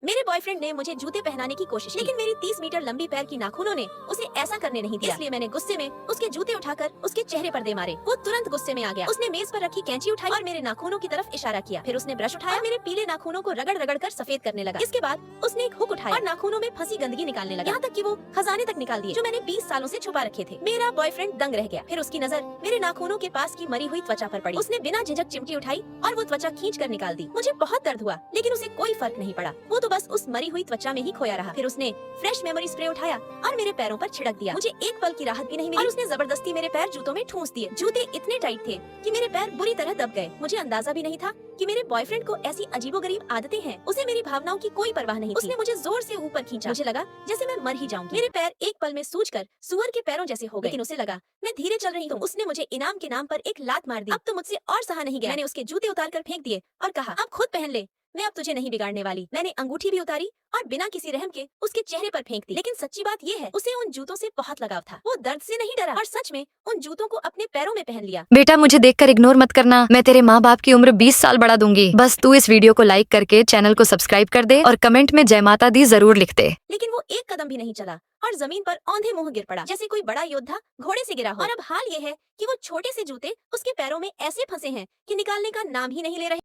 मेरे बॉयफ्रेंड ने मुझे जूते पहनाने की कोशिश की, लेकिन मेरी 30 मीटर लंबी पैर की नाखूनों ने उसे ऐसा करने नहीं दिया। इसलिए मैंने गुस्से में उसके जूते उठाकर उसके चेहरे पर दे मारे। वो तुरंत गुस्से में आ गया। उसने मेज पर रखी कैंची उठाई और मेरे नाखूनों की तरफ इशारा किया। फिर उसने ब्रश उठाया और मेरे पीले नाखूनों को रगड़ रगड़ कर सफेद करने लगा। इसके बाद उसने एक हुक उठाया और नाखूनों में फंसी गंदगी निकालने लगा, यहाँ तक कि वो खजाने तक निकाल दिए जो मैंने 20 सालों से छुपा रखे थे। मेरा बॉयफ्रेंड दंग रह गया। फिर उसकी नजर मेरे नाखूनों के पास की मरी हुई त्वचा पर पड़ी। उसने बिना झिझक चिमटी उठाई और वो त्वचा खींच कर निकाल दी। मुझे बहुत दर्द हुआ, लेकिन उसे कोई फर्क नहीं पड़ा। वो तो बस उस मरी हुई त्वचा में ही खोया रहा। फिर उसने फ्रेश मेमोरी स्प्रे उठाया और मेरे पैरों पर छिड़क दिया। मुझे एक पल की राहत भी नहीं मिली और उसने जबरदस्ती मेरे पैर जूतों में ठूंस दिए। जूते इतने टाइट थे कि मेरे पैर बुरी तरह दब गए। मुझे अंदाजा भी नहीं था कि मेरे बॉयफ्रेंड को ऐसी अजीबोगरीब आदतें हैं। उसे मेरी भावनाओं की कोई परवाह नहीं थी। उसने मुझे जोर से ऊपर खींचा। मुझे लगा जैसे मैं मर ही जाऊंगी। मेरे पैर एक पल में सूजकर सुअर के पैरों जैसे हो गए। लेकिन उसे लगा मैं धीरे चल रही हूँ। उसने मुझे इनाम के नाम पर एक लात मार दी। अब तो मुझसे और सहा नहीं गया। मैंने उसके जूते उतार कर फेंक दिए और कहा, अब खुद पहन ले, मैं अब तुझे नहीं बिगाड़ने वाली। मैंने अंगूठी भी उतारी और बिना किसी रहम के उसके चेहरे पर फेंक दी। लेकिन सच्ची बात ये है, उसे उन जूतों से बहुत लगाव था। वो दर्द से नहीं डरा और सच में उन जूतों को अपने पैरों में पहन लिया। बेटा मुझे देखकर इग्नोर मत करना, मैं तेरे माँ बाप की उम्र 20 साल बढ़ा दूंगी। बस तू इस वीडियो को लाइक करके चैनल को सब्सक्राइब कर दे और कमेंट में जय माता दी जरूर लिख दे। लेकिन वो एक कदम भी नहीं चला और जमीन पर औंधे मुंह गिर पड़ा, जैसे कोई बड़ा योद्धा घोड़े से गिरा हो। और अब हाल ये है कि वो छोटे से जूते उसके पैरों में ऐसे फंसे हैं कि निकालने का नाम ही नहीं ले रहे।